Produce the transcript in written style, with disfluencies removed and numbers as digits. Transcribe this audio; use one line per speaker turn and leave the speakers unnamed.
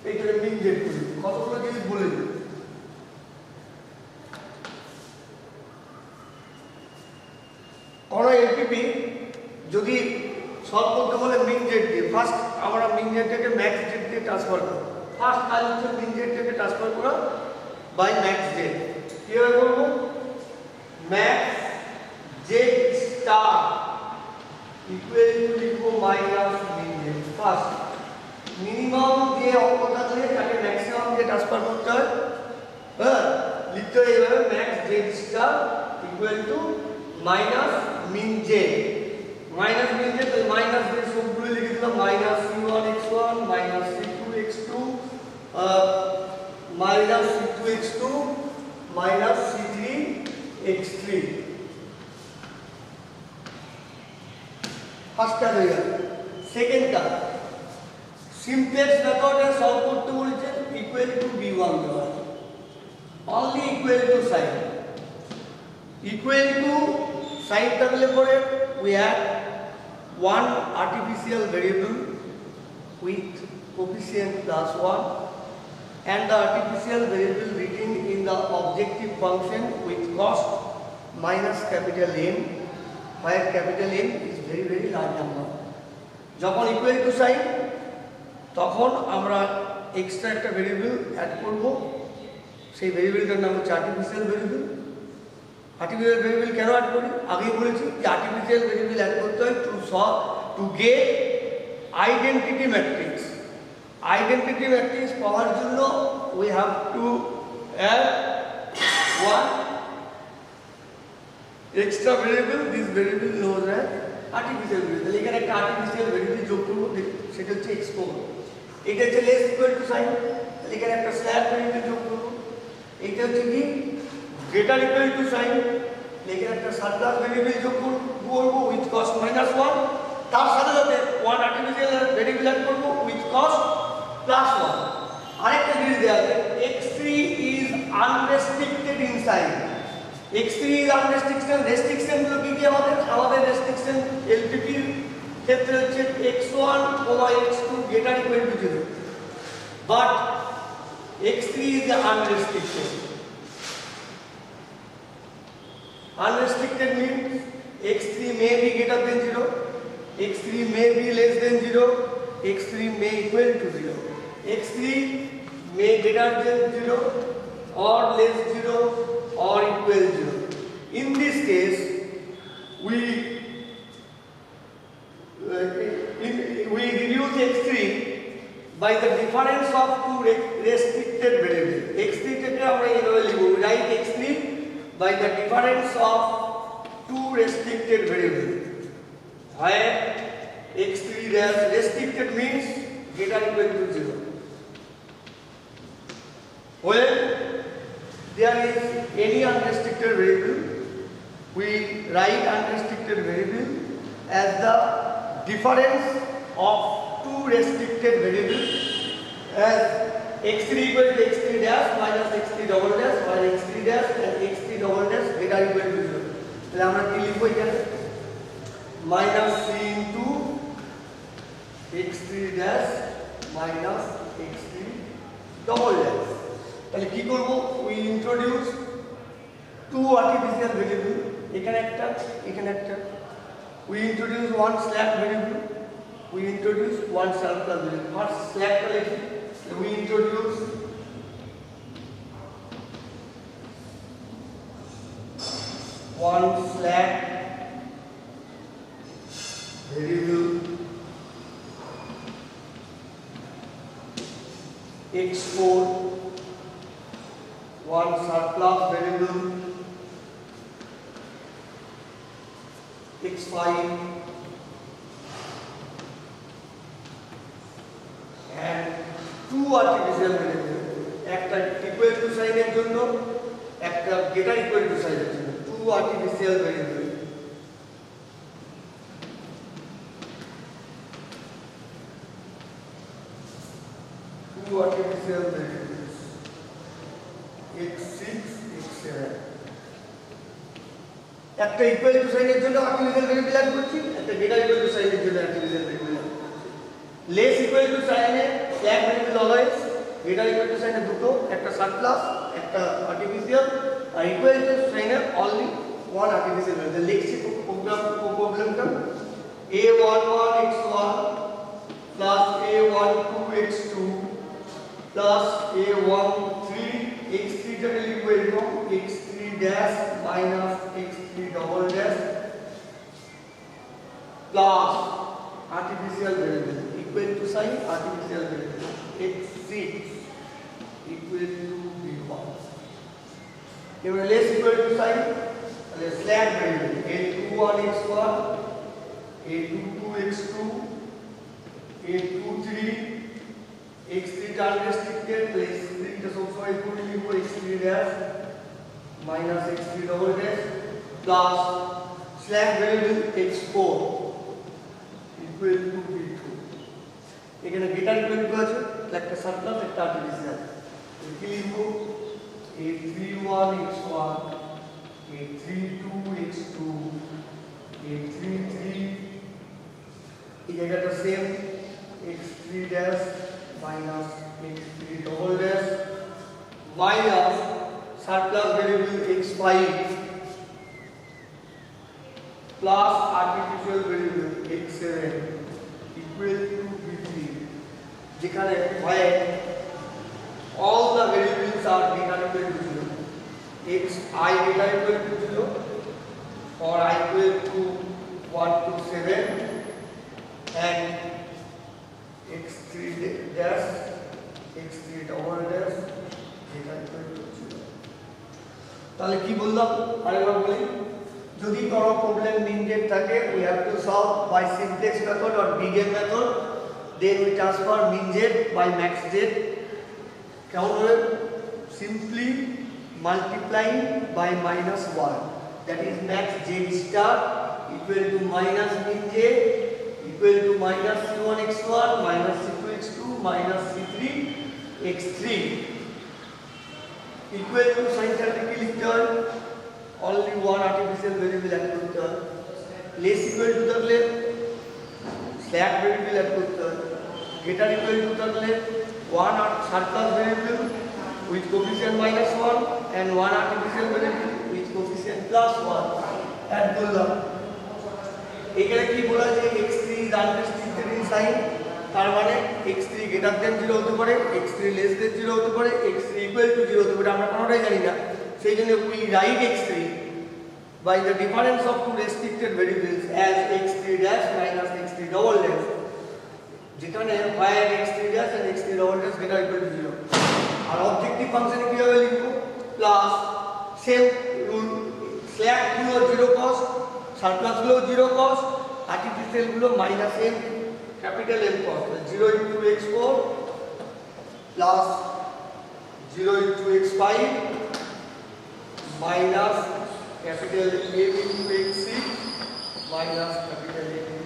এইটাকে মিন জেড করি, কতগুলো জিনিস বলে দিই। কোনো এলপিপি যদি সলভ করতে বলে মিন জেড দিয়ে, ফার্স্ট আমরা মিন জেডটাকে ম্যাক্স জেড দিয়ে ট্রান্সফার করি। ফার্স্ট কাজ হচ্ছে মিন জেডটাকে ট্রান্সফার করা বাই ম্যাক্স জেড। কীভাবে করবো? Max Z star equal two লিখবো minus min Z. First minimum দিয়ে অঙ্ক থাকলে তাকে ম্যাক্সিমাম দিয়ে ট্রান্সফার করতে হয়। হ্যাঁ, লিখতে হয় এইভাবে max Z star equal to minus min Z. Minus min Z minus দিয়ে সবগুলো লিখে দিলাম, minus c1 x1 minus c2 x2 minus c2 x2 minus c3 x3। ফার্স্টটা হয়ে গেল। সেকেন্ডটা সিমপ্লেক্স মেথডে সলভ করতে বলেছেন, ইকুয়াল টু b1 দেওয়া আছে, only equal to sign. Equal to sign থাকলে পরে we add one artificial variable with coefficient plus 1 and the artificial variable written in the objective function with cost minus capital M, where capital M is very very large number. যখন equal to sign তখন আমরা extra একটা variable add করব, সেই ভেরিয়েবলটার নাম হচ্ছে artificial variable. Artificial variable কেন অ্যাড করি? আগেই বলেছি যে আর্টিফিশিয়াল ভেরিয়েবল অ্যাড করতে হয় to get identity matrix. Identity matrix পাওয়ার জন্য we have to add one extra variable, this variable knows as artificial variable. এখানে একটা আর্টিফিশিয়াল ভেরিয়েবল যোগ করবো, সেটা হচ্ছে এক্স4। এটা হচ্ছে লেস ইকুয়াল টু সাইন, এখানে একটা স্ল্যাব ভেরিয়েবল যোগ করবো। এটা হচ্ছে কি গ্রেটার ইকুয়াল টু সাইন, এখানে একটা সারপ্লাস ভেরিয়েবল যোগ করবো উইথ কস্ট মাইনাস 1। তার সাথে সাথে ওয়ান আর্টিফিশিয়াল ভেরিয়েবল অ্যাড করবো উইথ কস্ট প্লাস 1। আরেকটা জিনিস দেওয়া আছে, x3 is unrestricted in sign. x3 is unrestricted. রেস্ট্রিকশনগুলো কি কি আমাদের রেস্ট্রিকশন এলপিপির ক্ষেত্রে হচ্ছে x1, x2 greater equal to 0, but x3 is unrestricted. Unrestricted means x3 may be greater than 0, x3 may be less than 0, x3 may equal to 0, x3 may greater than 0 or less 0 or equal 0. In this case, we reduce x3 by the difference of two restricted variables. x3 থেকে আমরা এইভাবে লিখব, write x3 by the difference of two restricted variables, where x3 dash restricted means greater equal to 0. When there is any unrestricted variable, we write unrestricted variable as the difference of two restricted variables, as x3 equal to x3 dash minus x3 double dash, while x3 dash and x3 double dash greater equal to 0. তাহলে আমরা কি লিখব এখানে? minus c into x3 dash minus x3 double dash. তাহলে কি করব? we introduce two artificial variable, এখানে একটা এখানে একটা। we introduce one slack variable, we introduce one surplus variable. First slack লিখি, we introduce one slack variable x4, one surplus variable x5 and two artificial variable, একটা equal to sign এর জন্য একটা greater equal to sign এর জন্য, two artificial variable variables x6 x7, একটা equal to sign এর জন্য artificial variable অ্যাড করছি, একটা greater equal to sign এর জন্য artificial variable অ্যাড করছি। less equal to sign এ slack variable always greater equal to সাইনে দুটো, একটা সারপ্লাস একটা আর্টিফিশিয়াল, আর ইকুয়াল টু সাইনে অনলি ওয়ান আর্টিফিশিয়াল ভ্যারিয়েবল। লিখছি প্রবলেমটা a11x1 plus a12x2 plus a13x3 টাকে লিখবো এরকম x3 dash minus x3 double dash plus artificial variable equal to sign artificial variable x6 equal to b1. এবার less equal to sign তাহলে slack variable a21x1 a22x2 a23 x3 টা unrestricted plus x3 টা সবসময় করে লিখব x3 dash minus x3 double dash plus slack variable x4 equal to b2. এখানে greater equal two আছে, একটা সারপ্লাস একটা আর্টিফিশিয়াল। কি লিখব a31x1 a32x2 a33 এই জায়গাটা same x3 dash minus x3 double dash minus surplus variable x5 plus artificial variable x7 equal to b3 যেখানে হয় all the variables are greater equal to 0 xi greater equal to 0 or I equal to 1 to 7 and x3 dash x3 double dash greater equal to 0. তাহলে কি বললাম আরেকবার বলি, যদি কোনো problem মিনজেড থাকে we have to solve by simplex method or bigem method, then we transfer minjed by maxz. কেমন হবে? Simply multiplying by minus 1, that is max z star equal to minus minj equal to minus c1 x1 minus c2 x2 minus c3 x3 equal to sign চারটি লিখতে হয়, only one artificial variable add করতে হয়, less equal to থাকলে slack variable add করতে হয়, greater equal to থাকলে one surplus variable with coefficient minus 1 and one artificial variable with coefficient plus 1 add করলাম। এখানে কি বলা আছে x3 is unrestricted in sign, তার মানে x3 greater than 0 হতে পারে, x3 less than 0 হতে পারে, x3 equal to 0 হতে পারে, আমরা কোনোটাই জানি না। সেই জন্য we write x3 by the difference of two restricted variables as x3 dash minus x3 double dash, যেখানে where x3 dash and x3 double dash greater equal to 0। আর অবজেক্টিভ ফাংশনে কিভাবে লিখব? প্লাস সেম রুল, স্ল্যাক গুলো 0 cost, surplus গুলো 0 cost, artificial গুলো minus m capital M cost, 0 into x4 plus 0 into x5 minus capital M into x6 minus capital M